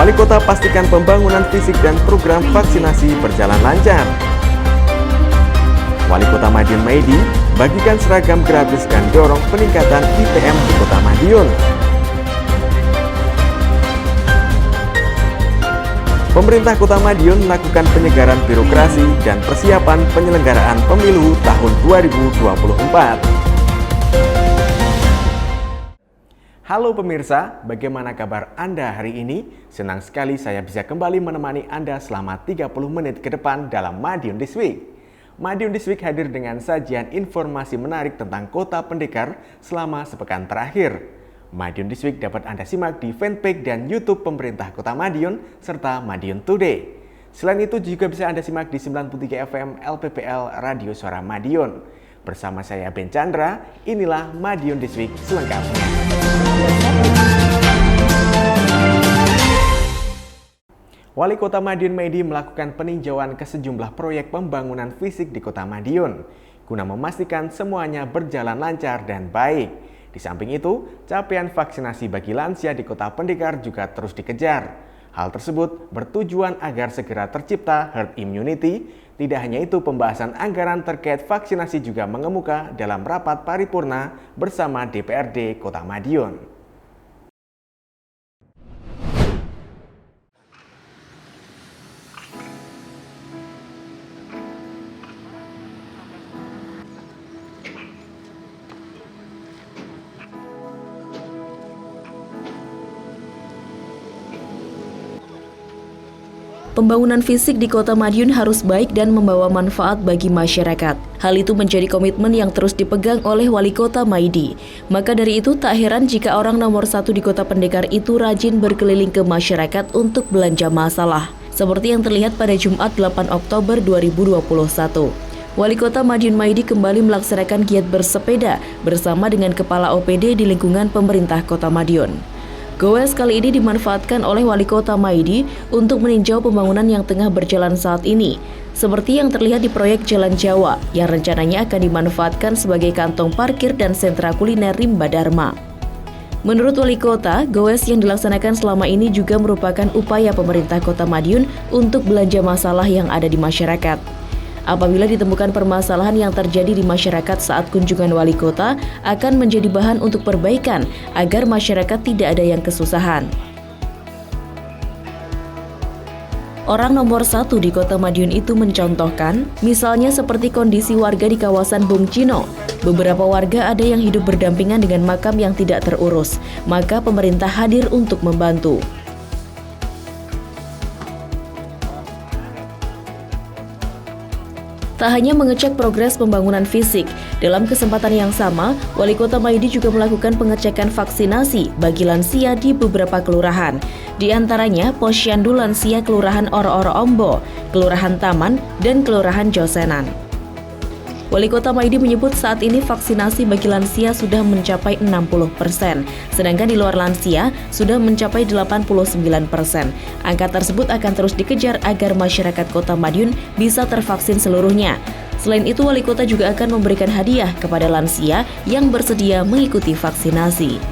Wali Kota pastikan pembangunan fisik dan program vaksinasi berjalan lancar. Wali Kota Madiun Maidi bagikan seragam gratis dan dorong peningkatan ITM di Kota Madiun. Pemerintah Kota Madiun melakukan penyegaran birokrasi dan persiapan penyelenggaraan pemilu tahun 2024. Halo pemirsa, bagaimana kabar Anda hari ini? Senang sekali saya bisa kembali menemani Anda selama 30 menit ke depan dalam Madiun This Week. Madiun This Week hadir dengan sajian informasi menarik tentang Kota Pendekar selama sepekan terakhir. Madiun This Week dapat Anda simak di fanpage dan YouTube pemerintah Kota Madiun serta Madiun Today. Selain itu juga bisa Anda simak di 93 FM LPPL Radio Suara Madiun. Bersama saya Ben Chandra, inilah Madiun This Week selengkapnya. Wali Kota Madiun Maidi melakukan peninjauan ke sejumlah proyek pembangunan fisik di Kota Madiun guna memastikan semuanya berjalan lancar dan baik. Di samping itu, capaian vaksinasi bagi lansia di Kota Pendekar juga terus dikejar. Hal tersebut bertujuan agar segera tercipta herd immunity. Tidak hanya itu, pembahasan anggaran terkait vaksinasi juga mengemuka dalam rapat paripurna bersama DPRD Kota Madiun. Pembangunan fisik di Kota Madiun harus baik dan membawa manfaat bagi masyarakat. Hal itu menjadi komitmen yang terus dipegang oleh Wali Kota Maidi. Maka dari itu tak heran jika orang nomor 1 di Kota Pendekar itu rajin berkeliling ke masyarakat untuk belanja masalah. Seperti yang terlihat pada Jumat 8 Oktober 2021. Wali Kota Madiun Maidi kembali melaksanakan giat bersepeda bersama dengan Kepala OPD di lingkungan pemerintah Kota Madiun. Goes kali ini dimanfaatkan oleh Wali Kota Maidi untuk meninjau pembangunan yang tengah berjalan saat ini, seperti yang terlihat di proyek Jalan Jawa yang rencananya akan dimanfaatkan sebagai kantong parkir dan sentra kuliner rimba dharma. Menurut Wali Kota, goes yang dilaksanakan selama ini juga merupakan upaya pemerintah Kota Madiun untuk belanja masalah yang ada di masyarakat. Apabila ditemukan permasalahan yang terjadi di masyarakat saat kunjungan wali kota, akan menjadi bahan untuk perbaikan agar masyarakat tidak ada yang kesusahan. Orang nomor 1 di Kota Madiun itu mencontohkan, misalnya seperti kondisi warga di kawasan Bung Cino. Beberapa warga ada yang hidup berdampingan dengan makam yang tidak terurus, maka pemerintah hadir untuk membantu. Tak hanya mengecek progres pembangunan fisik, dalam kesempatan yang sama, Wali Kota Maidi juga melakukan pengecekan vaksinasi bagi lansia di beberapa kelurahan. Di antaranya Posyandu Lansia Kelurahan Oro-Oro Ombo, Kelurahan Taman, dan Kelurahan Josenan. Wali Kota Maidi menyebut saat ini vaksinasi bagi lansia sudah mencapai 60%, sedangkan di luar lansia sudah mencapai 89%. Angka tersebut akan terus dikejar agar masyarakat Kota Madiun bisa tervaksin seluruhnya. Selain itu, Wali Kota juga akan memberikan hadiah kepada lansia yang bersedia mengikuti vaksinasi.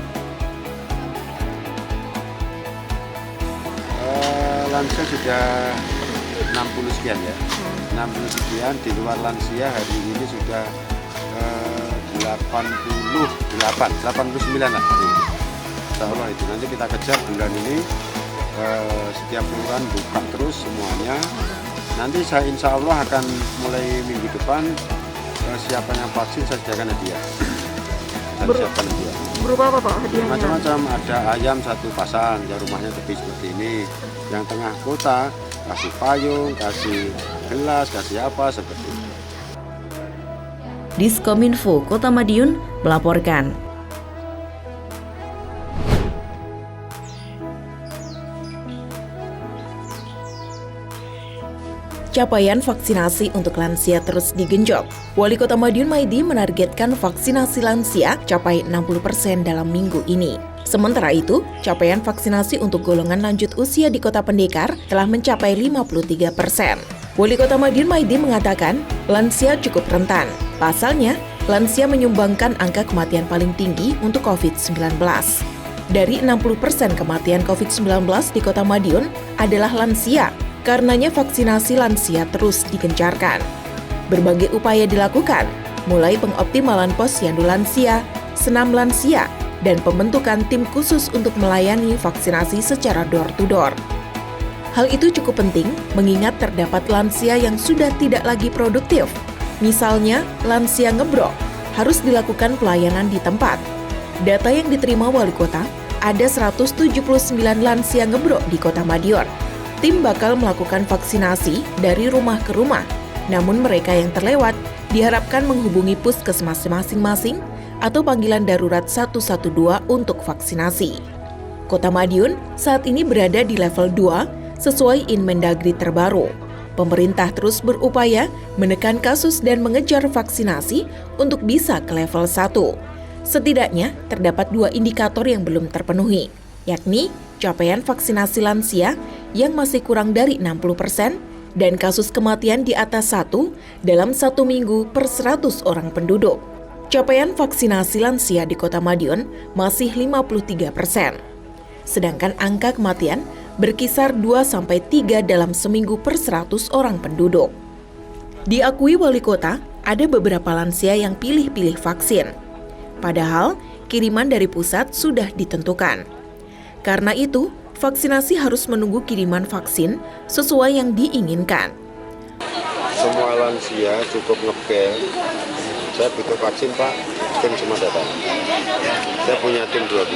Lansia sudah 60 sekian ya. 60 sekian, di luar lansia hari ini sudah 89 lah hari ini. Insya Allah itu nanti kita kejar bulan ini setiap bulan buka terus semuanya. Nanti saya insya Allah akan mulai minggu depan siapa yang vaksin saya sediakan hadiah. Siapkan hadiah. Berupa apa Pak hadiahnya? Macam-macam, ada ayam 1 pasang, ya rumahnya tepi seperti ini. Yang tengah kota kasih payung, kasih gelas, kasih apa seperti itu. Diskominfo Kota Madiun melaporkan. Capaian vaksinasi untuk lansia terus digenjot. Wali Kota Madiun Maidi menargetkan vaksinasi lansia capai 60% dalam minggu ini. Sementara itu, capaian vaksinasi untuk golongan lanjut usia di Kota Pendekar telah mencapai 53%. Wali Kota Madiun Maidi mengatakan, lansia cukup rentan. Pasalnya, lansia menyumbangkan angka kematian paling tinggi untuk COVID-19. Dari 60% kematian COVID-19 di Kota Madiun adalah lansia, karenanya vaksinasi lansia terus digencarkan. Berbagai upaya dilakukan, mulai pengoptimalan posyandu lansia, senam lansia, dan pembentukan tim khusus untuk melayani vaksinasi secara door-to-door. Hal itu cukup penting mengingat terdapat lansia yang sudah tidak lagi produktif. Misalnya, lansia ngebrok, harus dilakukan pelayanan di tempat. Data yang diterima wali kota, ada 179 lansia ngebrok di Kota Madiun. Tim bakal melakukan vaksinasi dari rumah ke rumah. Namun mereka yang terlewat diharapkan menghubungi puskesmas masing-masing atau panggilan darurat 112 untuk vaksinasi. Kota Madiun saat ini berada di level 2 sesuai Inmendagri terbaru. Pemerintah terus berupaya menekan kasus dan mengejar vaksinasi untuk bisa ke level 1. Setidaknya terdapat 2 indikator yang belum terpenuhi, yakni capaian vaksinasi lansia yang masih kurang dari 60% dan kasus kematian di atas 1 dalam 1 minggu per 100 orang penduduk. Capaian vaksinasi lansia di Kota Madiun masih 53%. Sedangkan angka kematian berkisar 2-3 dalam seminggu per 100 orang penduduk. Diakui wali kota, ada beberapa lansia yang pilih-pilih vaksin. Padahal, kiriman dari pusat sudah ditentukan. Karena itu, vaksinasi harus menunggu kiriman vaksin sesuai yang diinginkan. Semua lansia cukup ngebel. Saya butuh vaksin Pak, tim semua datang. Saya punya tim 12.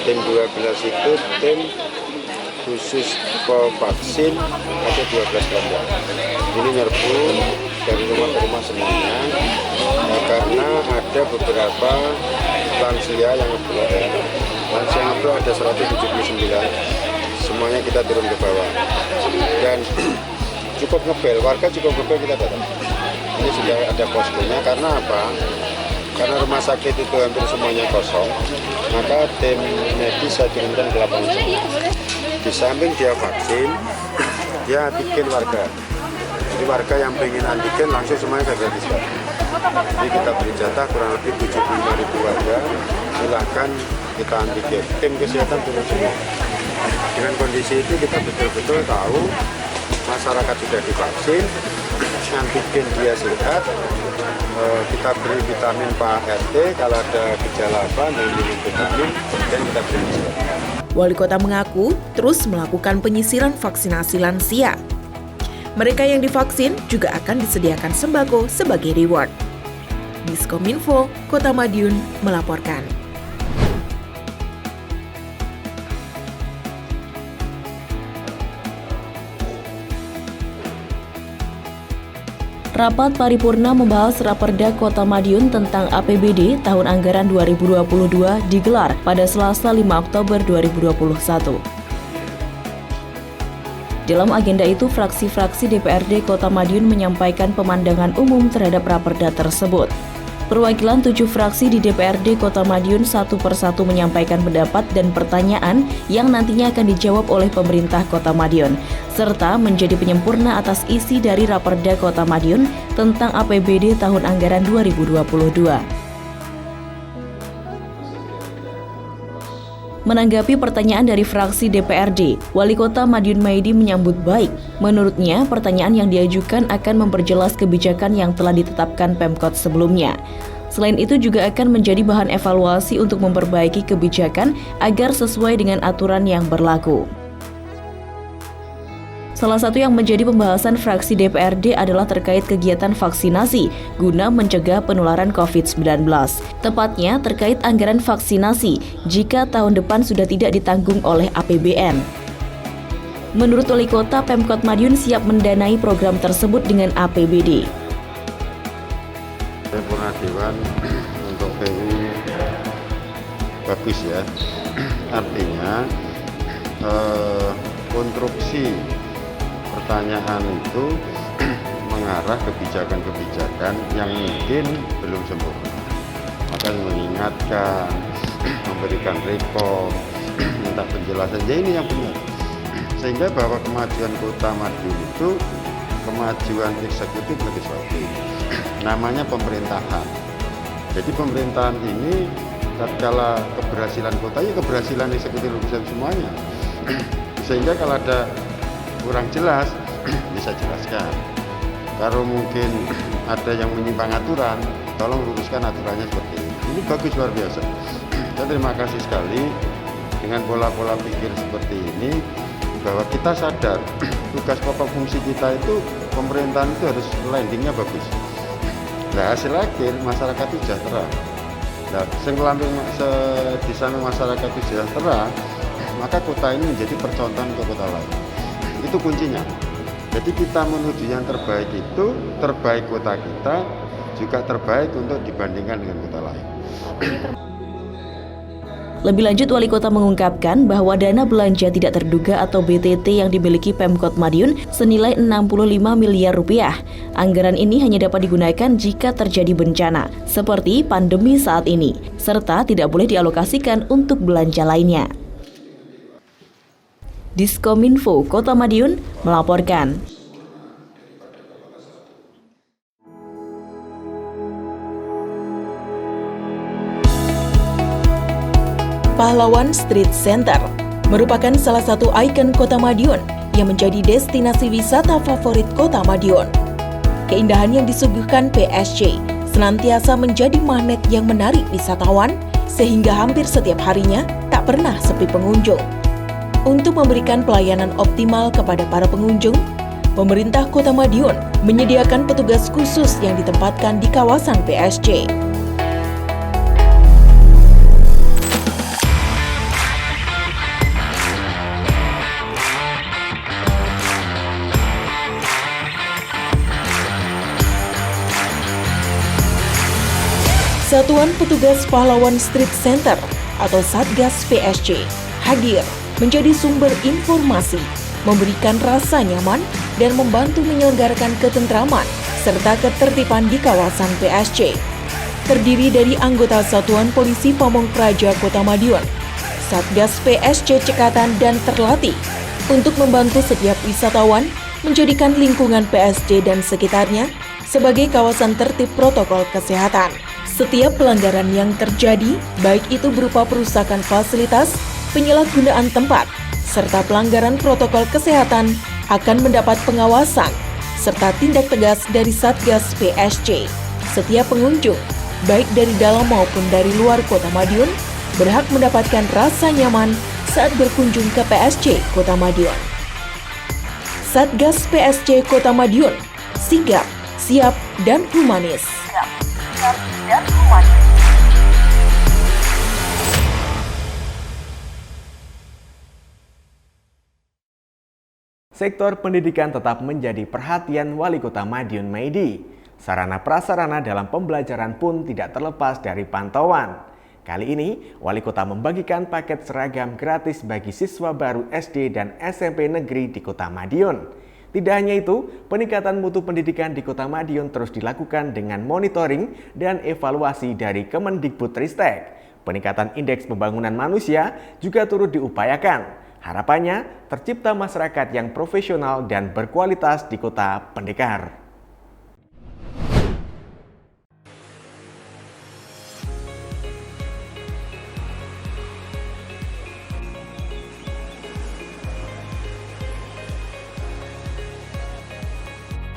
Tim 12 itu tim khusus vaksin ada 12 kelompok. Ini nyerbu dari rumah ke rumah semuanya, karena ada beberapa lansia yang ngeblok. Lansia yang ngeblok ada 179, semuanya kita turun ke bawah. Dan cukup ngebel, warga cukup ngebel kita datang. Ini sudah ada poskonya, karena apa? Karena rumah sakit itu hampir semuanya kosong, maka tim medis saya turunkan ke lapangan. Di samping dia vaksin, dia antigen warga. Jadi warga yang pengen antigen langsung semuanya saya gratiskan. Jadi kita beri jatah kurang lebih 75.000 warga, silahkan kita antigen. Tim kesehatan turun semua. Dengan kondisi itu kita betul-betul tahu masyarakat sudah divaksin, antigen dia sehat, kita beri vitamin Pak RT, kalau ada gejala apa, minum vitamin, dan kita beri diskon. Wali kota mengaku terus melakukan penyisiran vaksinasi lansia. Mereka yang divaksin juga akan disediakan sembako sebagai reward. Diskominfo, Kota Madiun melaporkan. Rapat paripurna membahas Raperda Kota Madiun tentang APBD tahun anggaran 2022 digelar pada Selasa 5 Oktober 2021. Dalam agenda itu, fraksi-fraksi DPRD Kota Madiun menyampaikan pemandangan umum terhadap Raperda tersebut. Perwakilan 7 fraksi di DPRD Kota Madiun satu persatu menyampaikan pendapat dan pertanyaan yang nantinya akan dijawab oleh pemerintah Kota Madiun, serta menjadi penyempurna atas isi dari Raperda Kota Madiun tentang APBD tahun anggaran 2022. Menanggapi pertanyaan dari fraksi DPRD, Wali Kota Madiun Maidi menyambut baik. Menurutnya, pertanyaan yang diajukan akan memperjelas kebijakan yang telah ditetapkan Pemkot sebelumnya. Selain itu juga akan menjadi bahan evaluasi untuk memperbaiki kebijakan agar sesuai dengan aturan yang berlaku. Salah satu yang menjadi pembahasan fraksi DPRD adalah terkait kegiatan vaksinasi guna mencegah penularan COVID-19. Tepatnya terkait anggaran vaksinasi jika tahun depan sudah tidak ditanggung oleh APBN. Menurut Wali Kota, Pemkot Madiun siap mendanai program tersebut dengan APBD. Sempurna Dewan untuk PU bagus ya, artinya konstruksi pertanyaan itu mengarah kebijakan-kebijakan yang mungkin belum sempurna. Maka mengingatkan, memberikan rekor, minta penjelasan. Jadi ini yang benar. Sehingga bahwa kemajuan Kota Madiun itu kemajuan eksekutif legislatif. Namanya pemerintahan. Jadi pemerintahan ini tatkala keberhasilan kota ya keberhasilan eksekutif legislatif semuanya. Sehingga kalau ada kurang jelas bisa jelaskan. Kalau mungkin ada yang menyimpang aturan, tolong luruskan aturannya seperti ini. Ini bagus, luar biasa. Saya terima kasih sekali dengan pola-pola pikir seperti ini, bahwa kita sadar tugas pokok fungsi kita itu pemerintahan itu harus landingnya bagus. Nah, hasil akhir masyarakat itu sejahtera. Nah, di samping masyarakat itu sejahtera, maka kota ini menjadi percontohan untuk kota lain. Itu kuncinya. Jadi kita menuju yang terbaik itu, terbaik kota kita, juga terbaik untuk dibandingkan dengan kota lain. Lebih lanjut, Wali Kota mengungkapkan bahwa dana belanja tidak terduga atau BTT yang dimiliki Pemkot Madiun senilai 65 miliar rupiah. Anggaran ini hanya dapat digunakan jika terjadi bencana, seperti pandemi saat ini, serta tidak boleh dialokasikan untuk belanja lainnya. Diskominfo Kota Madiun melaporkan. Pahlawan Street Center merupakan salah satu ikon Kota Madiun yang menjadi destinasi wisata favorit Kota Madiun. Keindahan yang disuguhkan PSG senantiasa menjadi magnet yang menarik wisatawan, sehingga hampir setiap harinya tak pernah sepi pengunjung. Untuk memberikan pelayanan optimal kepada para pengunjung, pemerintah Kota Madiun menyediakan petugas khusus yang ditempatkan di kawasan PSG. Satuan Petugas Pahlawan Street Center atau Satgas PSG hadir menjadi sumber informasi, memberikan rasa nyaman, dan membantu menyelenggarakan ketentraman serta ketertiban di kawasan PSG. Terdiri dari anggota Satuan Polisi Pamong Praja Kota Madiun, Satgas PSG Cekatan, dan terlatih untuk membantu setiap wisatawan menjadikan lingkungan PSG dan sekitarnya sebagai kawasan tertib protokol kesehatan. Setiap pelanggaran yang terjadi, baik itu berupa perusakan fasilitas, penyalahgunaan tempat, serta pelanggaran protokol kesehatan, akan mendapat pengawasan serta tindak tegas dari Satgas PSG. Setiap pengunjung, baik dari dalam maupun dari luar Kota Madiun, berhak mendapatkan rasa nyaman saat berkunjung ke PSG Kota Madiun. Satgas PSG Kota Madiun, sigap, siap, dan humanis. Sektor pendidikan tetap menjadi perhatian Wali Kota Madiun Maidi. Sarana prasarana dalam pembelajaran pun tidak terlepas dari pantauan. Kali ini, Wali Kota membagikan paket seragam gratis bagi siswa baru SD dan SMP negeri di Kota Madiun. Tidak hanya itu, peningkatan mutu pendidikan di Kota Madiun terus dilakukan dengan monitoring dan evaluasi dari Kemendikbudristek. Peningkatan indeks pembangunan manusia juga turut diupayakan. Harapannya, tercipta masyarakat yang profesional dan berkualitas di Kota Pendekar.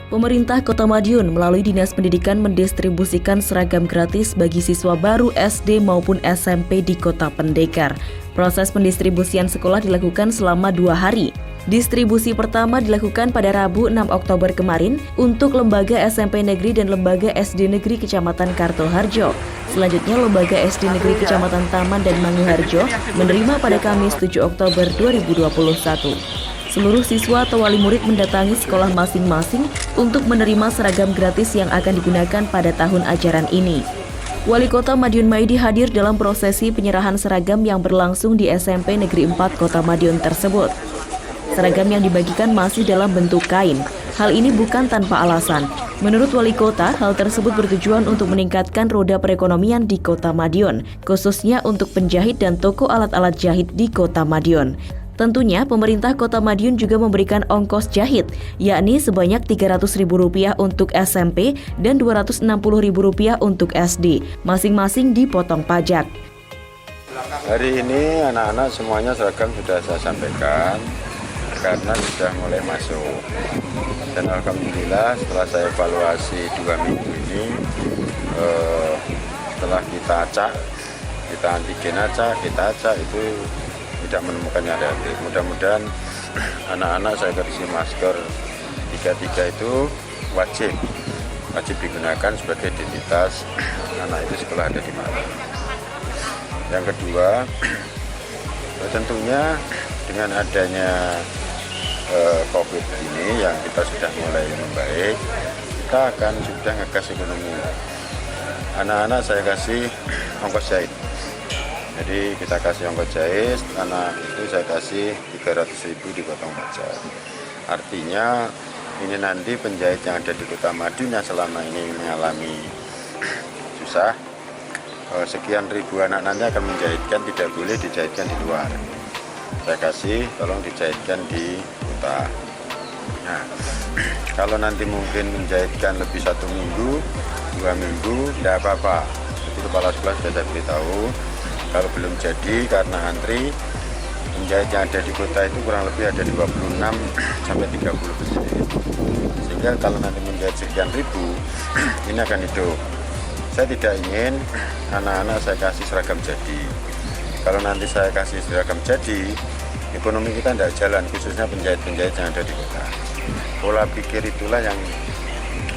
Pemerintah Kota Madiun melalui Dinas Pendidikan mendistribusikan seragam gratis bagi siswa baru SD maupun SMP di Kota Pendekar. Proses pendistribusian sekolah dilakukan selama 2 hari. Distribusi pertama dilakukan pada Rabu 6 Oktober kemarin untuk lembaga SMP Negeri dan lembaga SD Negeri Kecamatan Kartoharjo. Selanjutnya lembaga SD Negeri Kecamatan Taman dan Manguharjo menerima pada Kamis 7 Oktober 2021. Seluruh siswa atau wali murid mendatangi sekolah masing-masing untuk menerima seragam gratis yang akan digunakan pada tahun ajaran ini. Wali Kota Madiun Maidi hadir dalam prosesi penyerahan seragam yang berlangsung di SMP Negeri 4 Kota Madiun tersebut. Seragam yang dibagikan masih dalam bentuk kain. Hal ini bukan tanpa alasan. Menurut Wali Kota, hal tersebut bertujuan untuk meningkatkan roda perekonomian di Kota Madiun, khususnya untuk penjahit dan toko alat-alat jahit di Kota Madiun. Tentunya pemerintah Kota Madiun juga memberikan ongkos jahit, yakni sebanyak Rp300.000 untuk SMP dan Rp260.000 untuk SD, masing-masing dipotong pajak. Hari ini anak-anak semuanya seragam sudah saya sampaikan karena sudah mulai masuk. Dan alhamdulillah setelah saya evaluasi 2 minggu ini, setelah kita acak, kita antigen kita acak itu tidak menemukannya reaktif. Mudah-mudahan anak-anak saya kasih masker 3 itu wajib digunakan sebagai identitas anak itu sekolah ada di mana. Yang kedua, tentunya dengan adanya COVID ini yang kita sudah mulai membaik, kita akan sudah ngegas ekonomi. Anak-anak saya kasih ongkos jahit. Jadi kita kasih ongkos jahit, anak itu saya kasih 300.000 dipotong pajak. Artinya ini nanti penjahit yang ada di Kota Madiun yang selama ini mengalami susah, sekian ribu anak nanti akan menjahitkan, tidak boleh dijahitkan di luar. Saya kasih, tolong dijahitkan di kota. Nah, kalau nanti mungkin menjahitkan lebih 1 minggu, 2 minggu, tidak apa-apa. Itu kepala sekolah sudah saya beritahu. Kalau belum jadi karena antri, penjahit yang ada di kota itu kurang lebih ada 26 sampai 30 penjahit. Sehingga kalau nanti menjahit sekian ribu, ini akan hidup. Saya tidak ingin anak-anak saya kasih seragam jadi. Kalau nanti saya kasih seragam jadi, ekonomi kita tidak jalan, khususnya penjahit-penjahit yang ada di kota. Pola pikir itulah yang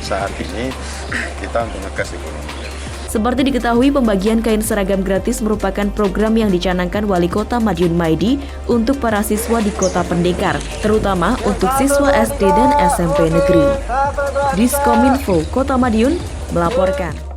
saat ini kita untuk ngegas ekonomi. Seperti diketahui, pembagian kain seragam gratis merupakan program yang dicanangkan Wali Kota Madiun Maidi untuk para siswa di Kota Pendekar, terutama untuk siswa SD dan SMP negeri. Diskominfo Kota Madiun melaporkan.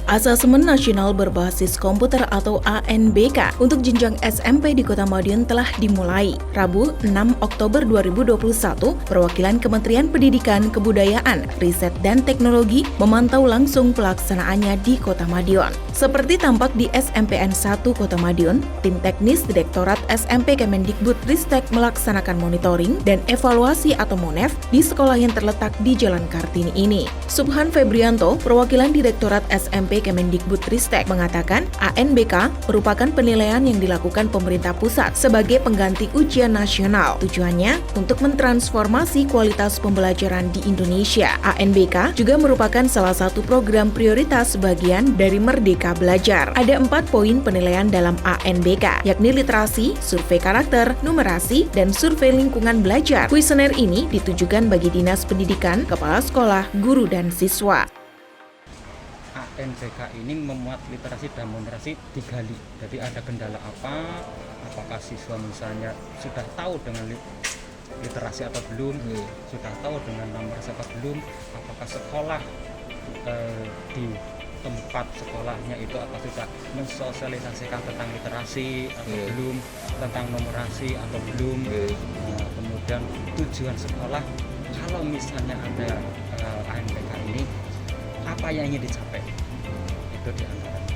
Asesmen Nasional Berbasis Komputer atau ANBK untuk jenjang SMP di Kota Madiun telah dimulai. Rabu 6 Oktober 2021, perwakilan Kementerian Pendidikan, Kebudayaan, Riset, dan Teknologi memantau langsung pelaksanaannya di Kota Madiun. Seperti tampak di SMPN 1 Kota Madiun, tim teknis Direktorat SMP Kemendikbudristek melaksanakan monitoring dan evaluasi atau MONEV di sekolah yang terletak di Jalan Kartini ini. Subhan Febrianto, perwakilan Direktorat SMP Kemendikbudristek mengatakan ANBK merupakan penilaian yang dilakukan pemerintah pusat sebagai pengganti ujian nasional. Tujuannya untuk mentransformasi kualitas pembelajaran di Indonesia. ANBK juga merupakan salah satu program prioritas bagian dari Merdeka Belajar. Ada 4 poin penilaian dalam ANBK, yakni literasi, survei karakter, numerasi, dan survei lingkungan belajar. Kuesioner ini ditujukan bagi Dinas Pendidikan, kepala sekolah, guru, dan siswa. ANBK ini memuat literasi dan numerasi digali. Jadi ada kendala apa? Apakah siswa misalnya sudah tahu dengan literasi atau belum? Sudah tahu dengan numerasi atau belum? Apakah sekolah di tempat sekolahnya itu apa sudah mensosialisasikan tentang literasi atau belum, tentang numerasi atau belum? Kemudian tujuan sekolah kalau misalnya ada ANBK ini, apa yang ingin dicapai? Itu diantaranya.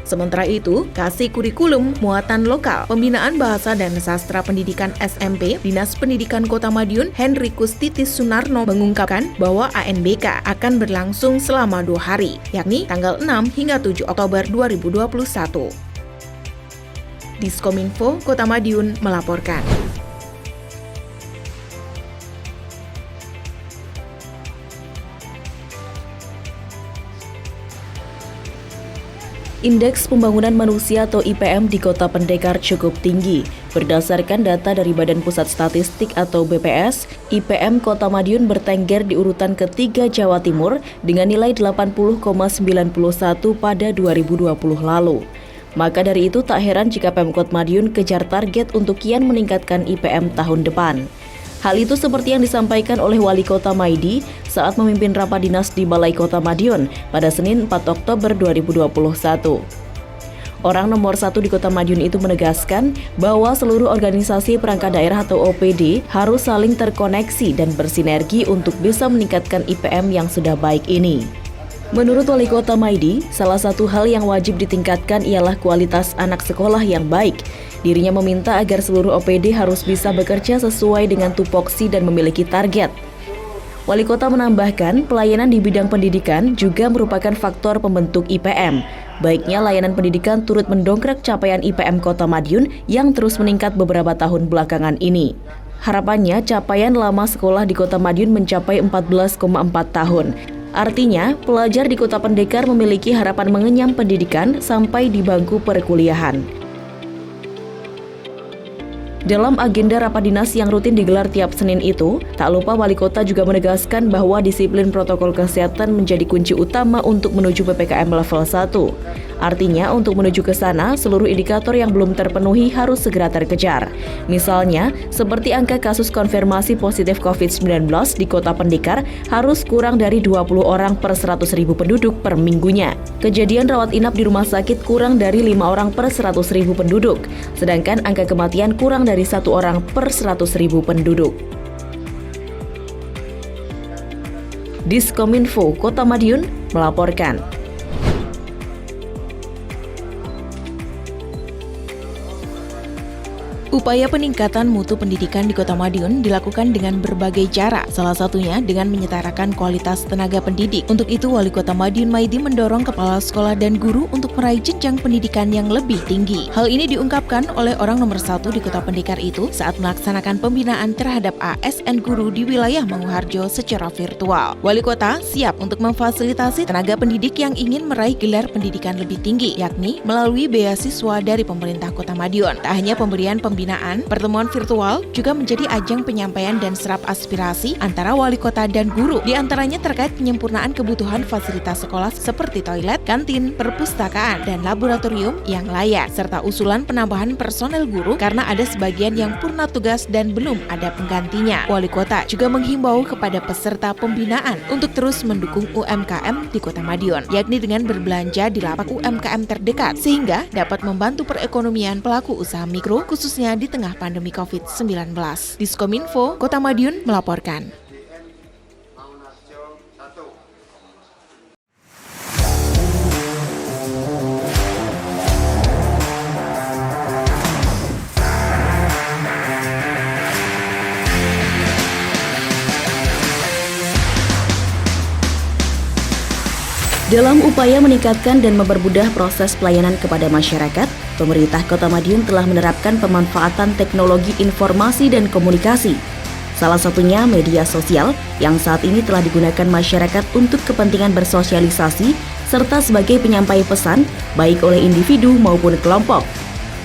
Sementara itu, kasih kurikulum muatan lokal, pembinaan bahasa dan sastra pendidikan SMP, Dinas Pendidikan Kota Madiun, Henrikus Titis Sunarno mengungkapkan bahwa ANBK akan berlangsung selama 2 hari, yakni tanggal 6 hingga 7 Oktober 2021. Diskominfo Kota Madiun melaporkan. Indeks Pembangunan Manusia atau IPM di Kota Pendekar cukup tinggi. Berdasarkan data dari Badan Pusat Statistik atau BPS, IPM Kota Madiun bertengger di urutan ketiga Jawa Timur dengan nilai 80,91 pada 2020 lalu. Maka dari itu tak heran jika Pemkot Madiun kejar target untuk kian meningkatkan IPM tahun depan. Hal itu seperti yang disampaikan oleh Wali Kota Maidi saat memimpin rapat dinas di Balai Kota Madiun pada Senin 4 Oktober 2021. Orang nomor 1 di Kota Madiun itu menegaskan bahwa seluruh organisasi perangkat daerah atau OPD harus saling terkoneksi dan bersinergi untuk bisa meningkatkan IPM yang sudah baik ini. Menurut Wali Kota Maidi, salah satu hal yang wajib ditingkatkan ialah kualitas anak sekolah yang baik. Dirinya meminta agar seluruh OPD harus bisa bekerja sesuai dengan tupoksi dan memiliki target. Wali Kota menambahkan, pelayanan di bidang pendidikan juga merupakan faktor pembentuk IPM. Baiknya layanan pendidikan turut mendongkrak capaian IPM Kota Madiun yang terus meningkat beberapa tahun belakangan ini. Harapannya, capaian lama sekolah di Kota Madiun mencapai 14,4 tahun. Artinya, pelajar di Kota Pendekar memiliki harapan mengenyam pendidikan sampai di bangku perkuliahan. Dalam agenda rapat dinas yang rutin digelar tiap Senin itu, tak lupa Wali Kota juga menegaskan bahwa disiplin protokol kesehatan menjadi kunci utama untuk menuju PPKM level 1. Artinya, untuk menuju ke sana, seluruh indikator yang belum terpenuhi harus segera terkejar. Misalnya, seperti angka kasus konfirmasi positif COVID-19 di Kota Pendekar harus kurang dari 20 orang per 100.000 penduduk per minggunya. Kejadian rawat inap di rumah sakit kurang dari 5 orang per 100.000 penduduk, sedangkan angka kematian kurang dari 1 orang per 100.000 penduduk. Diskominfo Kota Madiun melaporkan. Upaya peningkatan mutu pendidikan di Kota Madiun dilakukan dengan berbagai cara, salah satunya dengan menyetarakan kualitas tenaga pendidik. Untuk itu, Wali Kota Madiun Maidi mendorong kepala sekolah dan guru untuk meraih jenjang pendidikan yang lebih tinggi. Hal ini diungkapkan oleh orang nomor 1 di Kota Pendekar itu saat melaksanakan pembinaan terhadap ASN guru di wilayah Manguharjo secara virtual. Wali Kota siap untuk memfasilitasi tenaga pendidik yang ingin meraih gelar pendidikan lebih tinggi, yakni melalui beasiswa dari pemerintah Kota Madiun. Tak hanya pemberian pembinaan, pertemuan virtual juga menjadi ajang penyampaian dan serap aspirasi antara wali kota dan guru, di antaranya terkait penyempurnaan kebutuhan fasilitas sekolah seperti toilet, kantin, perpustakaan, dan laboratorium yang layak, serta usulan penambahan personel guru karena ada sebagian yang purna tugas dan belum ada penggantinya. Wali kota juga menghimbau kepada peserta pembinaan untuk terus mendukung UMKM di Kota Madiun, yakni dengan berbelanja di lapak UMKM terdekat, sehingga dapat membantu perekonomian pelaku usaha mikro, khususnya di tengah pandemi COVID-19. Diskominfo Kota Madiun melaporkan. Dalam upaya meningkatkan dan mempermudah proses pelayanan kepada masyarakat, pemerintah Kota Madiun telah menerapkan pemanfaatan teknologi informasi dan komunikasi. Salah satunya media sosial yang saat ini telah digunakan masyarakat untuk kepentingan bersosialisasi serta sebagai penyampai pesan baik oleh individu maupun kelompok.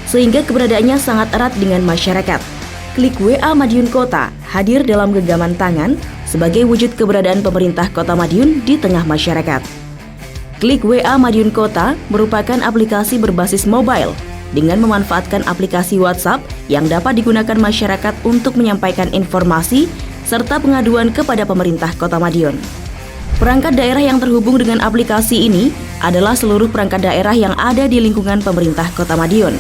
Sehingga keberadaannya sangat erat dengan masyarakat. Klik WA Madiun Kota hadir dalam genggaman tangan sebagai wujud keberadaan pemerintah Kota Madiun di tengah masyarakat. Klik WA Madiun Kota merupakan aplikasi berbasis mobile dengan memanfaatkan aplikasi WhatsApp yang dapat digunakan masyarakat untuk menyampaikan informasi serta pengaduan kepada pemerintah Kota Madiun. Perangkat daerah yang terhubung dengan aplikasi ini adalah seluruh perangkat daerah yang ada di lingkungan pemerintah Kota Madiun.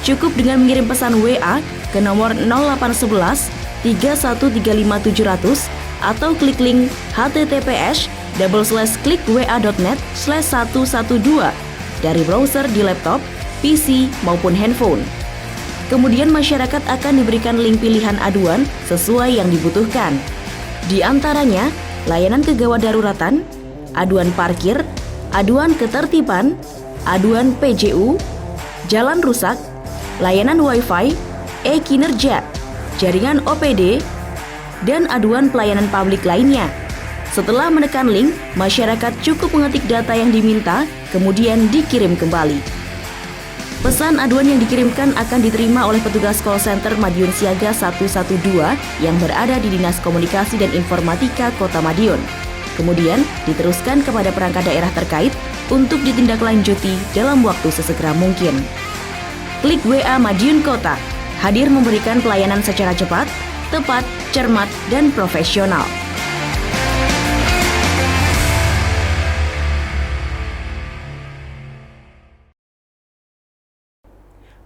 Cukup dengan mengirim pesan WA ke nomor 0811 3135700 atau klik link https://klikwa.net/112 dari browser di laptop, PC, maupun handphone. Kemudian masyarakat akan diberikan link pilihan aduan sesuai yang dibutuhkan. Di antaranya, layanan kegawat daruratan, aduan parkir, aduan ketertiban, aduan PJU, jalan rusak, layanan Wi-Fi, e-kinerja, jaringan OPD, dan aduan pelayanan publik lainnya. Setelah menekan link, masyarakat cukup mengetik data yang diminta, kemudian dikirim kembali. Pesan aduan yang dikirimkan akan diterima oleh petugas call center Madiun Siaga 112 yang berada di Dinas Komunikasi dan Informatika Kota Madiun. Kemudian diteruskan kepada perangkat daerah terkait untuk ditindaklanjuti dalam waktu sesegera mungkin. Klik WA Madiun Kota, hadir memberikan pelayanan secara cepat, tepat, cermat, dan profesional.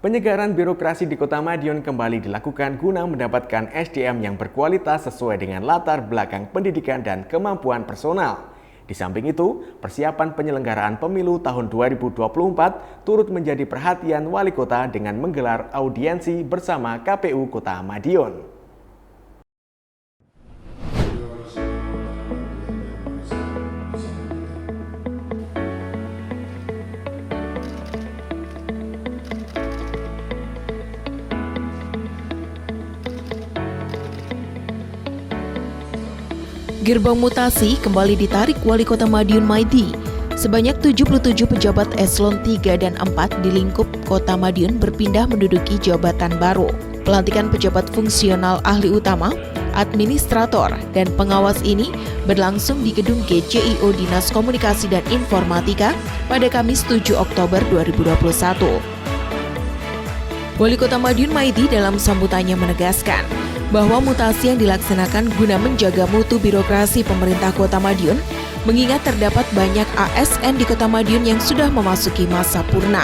Penyegaran birokrasi di Kota Madiun kembali dilakukan guna mendapatkan SDM yang berkualitas sesuai dengan latar belakang pendidikan dan kemampuan personal. Di samping itu, persiapan penyelenggaraan pemilu tahun 2024 turut menjadi perhatian Wali Kota dengan menggelar audiensi bersama KPU Kota Madiun. Gerbong mutasi kembali ditarik Wali Kota Madiun Maidi. Sebanyak 77 pejabat eselon 3 dan 4 di lingkup Kota Madiun berpindah menduduki jabatan baru. Pelantikan pejabat fungsional ahli utama, administrator, dan pengawas ini berlangsung di gedung GCIO Dinas Komunikasi dan Informatika pada Kamis 7 Oktober 2021. Wali Kota Madiun Maidi dalam sambutannya menegaskan bahwa mutasi yang dilaksanakan guna menjaga mutu birokrasi pemerintah Kota Madiun, mengingat terdapat banyak ASN di Kota Madiun yang sudah memasuki masa purna.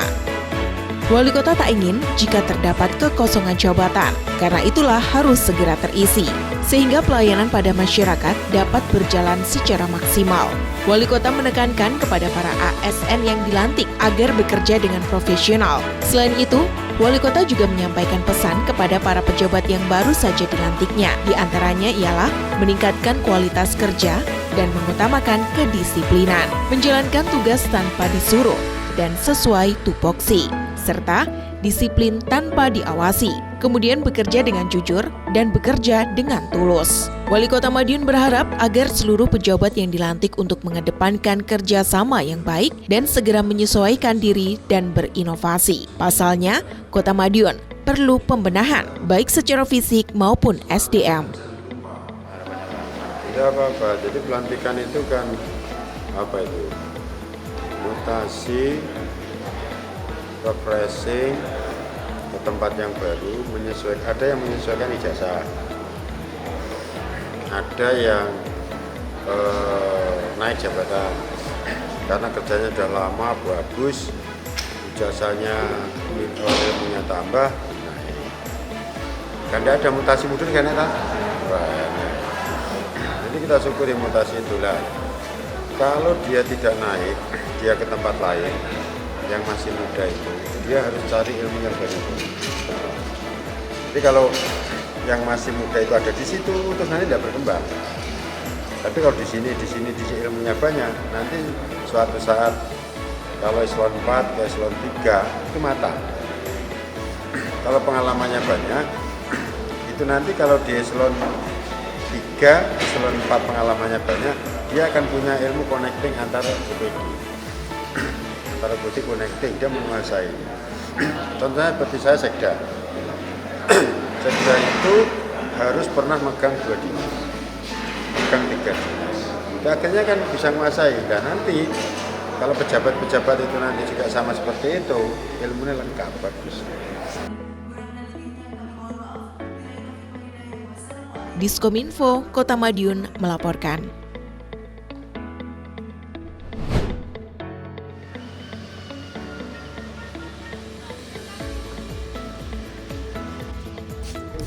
Wali Kota tak ingin jika terdapat kekosongan jabatan, karena itulah harus segera terisi, sehingga pelayanan pada masyarakat dapat berjalan secara maksimal. Wali Kota menekankan kepada para ASN yang dilantik agar bekerja dengan profesional. Selain itu, Wali Kota juga menyampaikan pesan kepada para pejabat yang baru saja dilantiknya. Di antaranya ialah meningkatkan kualitas kerja dan mengutamakan kedisiplinan, menjalankan tugas tanpa disuruh dan sesuai tupoksi, serta disiplin tanpa diawasi, kemudian bekerja dengan jujur dan bekerja dengan tulus. Wali Kota Madiun berharap agar seluruh pejabat yang dilantik untuk mengedepankan kerjasama yang baik dan segera menyesuaikan diri dan berinovasi. Pasalnya, Kota Madiun perlu pembenahan baik secara fisik maupun SDM. Tidak apa-apa, jadi pelantikan itu kan apa itu? Mutasi, refreshing ke tempat yang baru, menyesuaikan. Ada yang menyesuaikan ijazah, ada yang naik jabatan karena kerjanya sudah lama bagus, ijazahnya ilmunya tambah, naik. Kan ada mutasi mundur kan ya? Jadi kita syukuri mutasi itulah. Kalau dia tidak naik, dia ke tempat lain yang masih muda itu, dia harus cari ilmunya baru. Jadi kalau yang masih muda itu ada di situ, terus nanti tidak berkembang. Tapi kalau di sini ilmunya banyak, nanti suatu saat kalau eselon 4 ke eselon 3 itu matang. Kalau pengalamannya banyak, itu nanti kalau di eselon 3, eselon 4 pengalamannya banyak, dia akan punya ilmu connecting antara body connecting, dia menguasai. Contohnya seperti saya sekda. Sekda itu harus pernah megang 2 dinas, megang 3 dinas. Akhirnya kan bisa menguasai. Dan nanti kalau pejabat-pejabat itu nanti juga sama seperti itu, ilmunya lengkap, bagus. Diskominfo Kota Madiun melaporkan.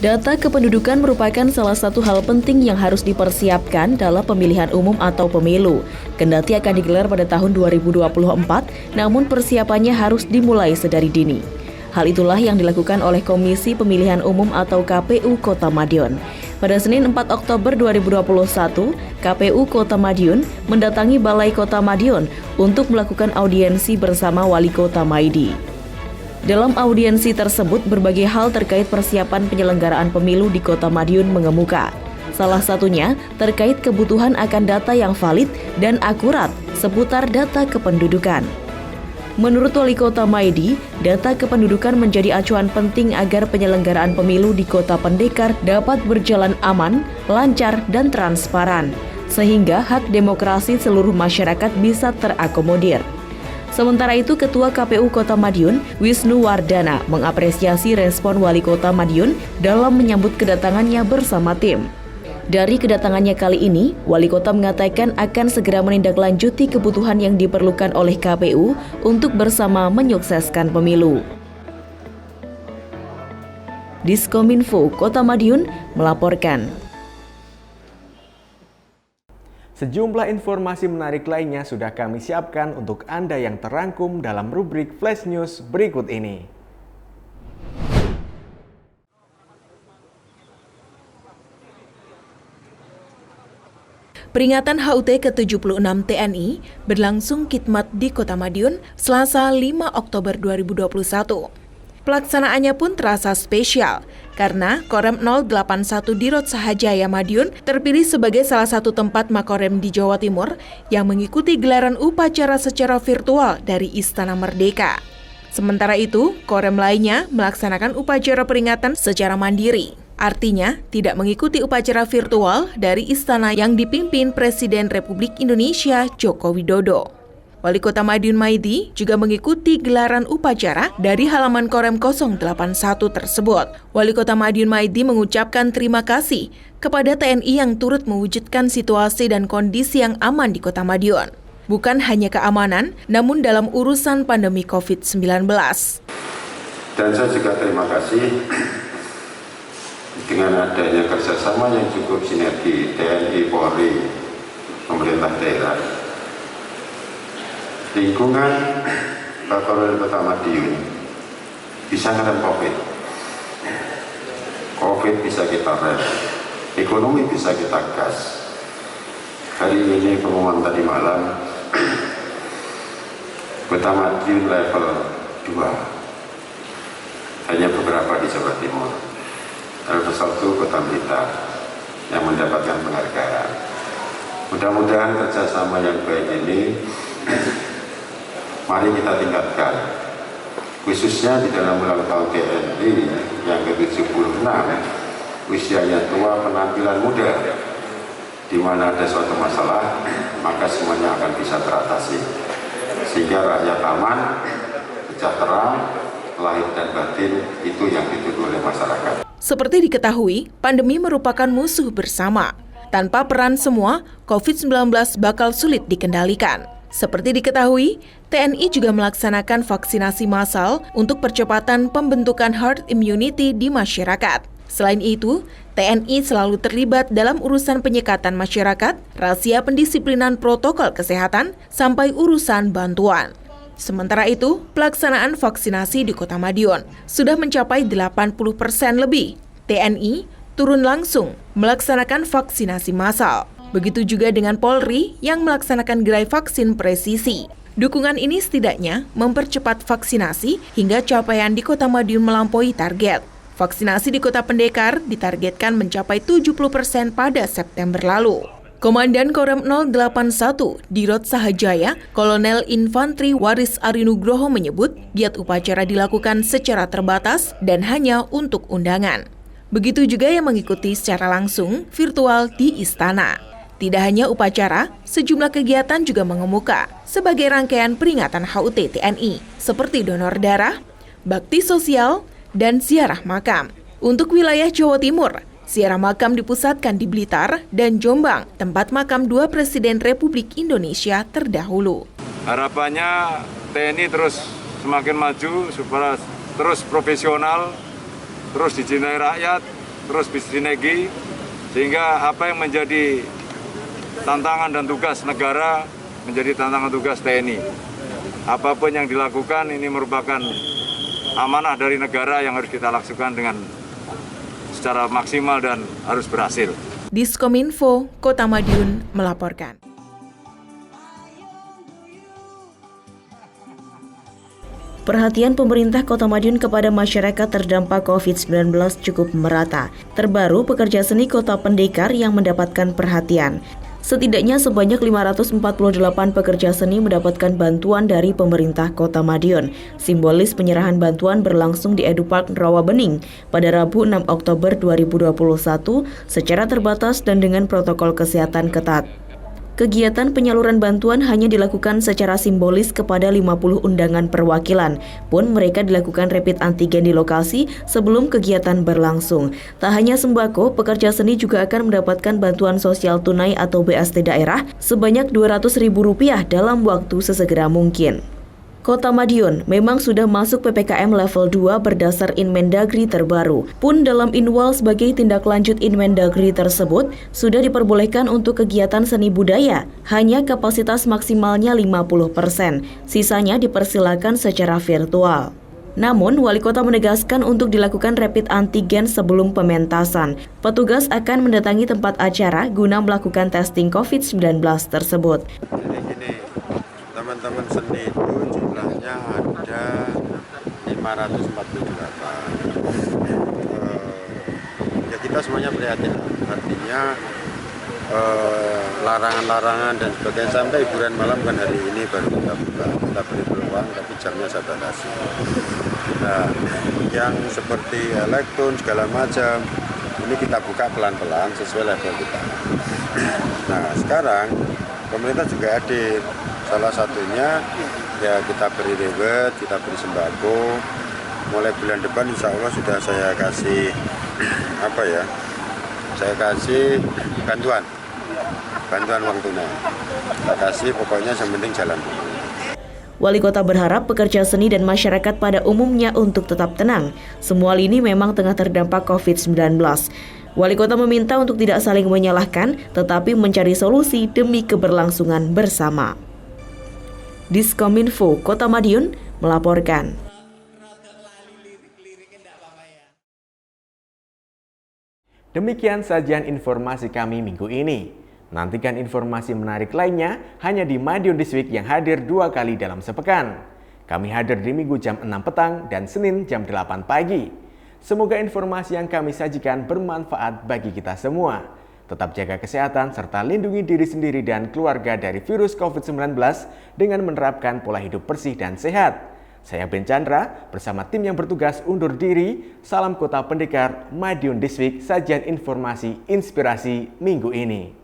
Data kependudukan merupakan salah satu hal penting yang harus dipersiapkan dalam pemilihan umum atau pemilu. Kendati akan digelar pada tahun 2024, namun persiapannya harus dimulai sedari dini. Hal itulah yang dilakukan oleh Komisi Pemilihan Umum atau KPU Kota Madiun. Pada Senin 4 Oktober 2021, KPU Kota Madiun mendatangi Balai Kota Madiun untuk melakukan audiensi bersama Wali Kota Maidi. Dalam audiensi tersebut, berbagai hal terkait persiapan penyelenggaraan pemilu di Kota Madiun mengemuka. Salah satunya terkait kebutuhan akan data yang valid dan akurat seputar data kependudukan. Menurut Wali Kota Maidi, data kependudukan menjadi acuan penting agar penyelenggaraan pemilu di Kota Pendekar dapat berjalan aman, lancar, dan transparan, sehingga hak demokrasi seluruh masyarakat bisa terakomodir. Sementara itu, Ketua KPU Kota Madiun, Wisnu Wardana, mengapresiasi respon Wali Kota Madiun dalam menyambut kedatangannya bersama tim. Dari kedatangannya kali ini, Wali Kota mengatakan akan segera menindaklanjuti kebutuhan yang diperlukan oleh KPU untuk bersama menyukseskan pemilu. Diskominfo Kota Madiun melaporkan. Sejumlah informasi menarik lainnya sudah kami siapkan untuk Anda yang terangkum dalam rubrik Flash News berikut ini. Peringatan HUT ke-76 TNI berlangsung khidmat di Kota Madiun Selasa 5 Oktober 2021. Pelaksanaannya pun terasa spesial, karena Korem 081 Dirot Sahajaya Madiun terpilih sebagai salah satu tempat Makorem di Jawa Timur yang mengikuti gelaran upacara secara virtual dari Istana Merdeka. Sementara itu, Korem lainnya melaksanakan upacara peringatan secara mandiri. Artinya, tidak mengikuti upacara virtual dari istana yang dipimpin Presiden Republik Indonesia Joko Widodo. Wali Kota Madiun Maidi juga mengikuti gelaran upacara dari halaman Korem 081 tersebut. Wali Kota Madiun Maidi mengucapkan terima kasih kepada TNI yang turut mewujudkan situasi dan kondisi yang aman di Kota Madiun. Bukan hanya keamanan, namun dalam urusan pandemi COVID-19. Dan saya juga terima kasih dengan adanya kerjasama yang cukup sinergi TNI, Polri, pemerintah daerah, lingkungan Kapolres Kota Madiun bisa ngerem COVID bisa kita rem, ekonomi bisa kita gas. Hari ini pengumuman tadi malam, Kota Madiun level 2, hanya beberapa di Jawa Timur. Level 1 Kota Blitar yang mendapatkan penghargaan. Mudah-mudahan kerjasama yang baik ini mari kita tingkatkan, khususnya di dalam ulang tahun TNI yang ke-76, usianya tua, penampilan muda. Di mana ada suatu masalah, maka semuanya akan bisa teratasi, sehingga rakyat aman, sejahtera, lahir dan batin, itu yang dituju oleh masyarakat. Seperti diketahui, pandemi merupakan musuh bersama. Tanpa peran semua, COVID-19 bakal sulit dikendalikan. Seperti diketahui, TNI juga melaksanakan vaksinasi massal untuk percepatan pembentukan herd immunity di masyarakat. Selain itu, TNI selalu terlibat dalam urusan penyekatan masyarakat, rahasia pendisiplinan protokol kesehatan, sampai urusan bantuan. Sementara itu, pelaksanaan vaksinasi di Kota Madiun sudah mencapai 80% lebih. TNI turun langsung melaksanakan vaksinasi massal. Begitu juga dengan Polri yang melaksanakan gerai vaksin presisi. Dukungan ini setidaknya mempercepat vaksinasi hingga capaian di Kota Madiun melampaui target. Vaksinasi di Kota Pendekar ditargetkan mencapai 70% pada September lalu. Komandan Korem 081 Dirot Sahajaya, Kolonel Infantri Waris Arinugroho menyebut, giat upacara dilakukan secara terbatas dan hanya untuk undangan. Begitu juga yang mengikuti secara langsung virtual di istana. Tidak hanya upacara, sejumlah kegiatan juga mengemuka sebagai rangkaian peringatan HUT TNI, seperti donor darah, bakti sosial, dan ziarah makam. Untuk wilayah Jawa Timur, ziarah makam dipusatkan di Blitar dan Jombang, tempat makam dua Presiden Republik Indonesia terdahulu. Harapannya TNI terus semakin maju, supaya terus profesional, terus dicintai rakyat, terus bersinergi, sehingga apa yang menjadi tantangan dan tugas negara menjadi tantangan tugas TNI. Apapun yang dilakukan ini merupakan amanah dari negara yang harus kita lakukan dengan secara maksimal dan harus berhasil. Diskominfo Kota Madiun melaporkan. Perhatian pemerintah Kota Madiun kepada masyarakat terdampak COVID-19 cukup merata. Terbaru, pekerja seni Kota Pendekar yang mendapatkan perhatian. Setidaknya sebanyak 548 pekerja seni mendapatkan bantuan dari pemerintah Kota Madiun. Simbolis penyerahan bantuan berlangsung di Edupark Rawabening pada Rabu 6 Oktober 2021 secara terbatas dan dengan protokol kesehatan ketat. Kegiatan penyaluran bantuan hanya dilakukan secara simbolis kepada 50 undangan perwakilan, pun mereka dilakukan rapid antigen di lokasi sebelum kegiatan berlangsung. Tak hanya sembako, pekerja seni juga akan mendapatkan bantuan sosial tunai atau BST daerah sebanyak Rp200.000 dalam waktu sesegera mungkin. Kota Madiun memang sudah masuk PPKM level 2 berdasar Inmendagri terbaru. Pun dalam Inwal sebagai tindak lanjut Inmendagri tersebut, sudah diperbolehkan untuk kegiatan seni budaya, hanya kapasitas maksimalnya 50%. Sisanya dipersilakan secara virtual. Namun, Wali Kota menegaskan untuk dilakukan rapid antigen sebelum pementasan. Petugas akan mendatangi tempat acara guna melakukan testing COVID-19 tersebut. Jadi gini, teman-teman seni itu jumlahnya ada 50 Ya kita semuanya prihatin, artinya larangan-larangan dan sebagainya, sampai hiburan malam kan hari ini baru kita buka, kita beri peluang tapi jamnya saya batasi. Nah, yang seperti elektron segala macam ini kita buka pelan-pelan sesuai level kita. Nah, sekarang pemerintah juga hadir, salah satunya ya kita beri reward, kita beri sembako. Mulai bulan depan insya Allah sudah saya kasih saya kasih bantuan uang tunai. Kita kasih, pokoknya yang penting jalan dulu. Wali Kota berharap pekerja seni dan masyarakat pada umumnya untuk tetap tenang. Semua lini memang tengah terdampak COVID-19. Wali Kota meminta untuk tidak saling menyalahkan, tetapi mencari solusi demi keberlangsungan bersama. Diskominfo Kota Madiun melaporkan. Demikian sajian informasi kami minggu ini. Nantikan informasi menarik lainnya hanya di Madiun This Week yang hadir 2 kali dalam sepekan. Kami hadir di Minggu jam 6 petang dan Senin jam 8 pagi. Semoga informasi yang kami sajikan bermanfaat bagi kita semua. Tetap jaga kesehatan serta lindungi diri sendiri dan keluarga dari virus COVID-19 dengan menerapkan pola hidup bersih dan sehat. Saya Ben Chandra bersama tim yang bertugas undur diri. Salam Kota Pendekar, Madiun This Week, sajian informasi inspirasi minggu ini.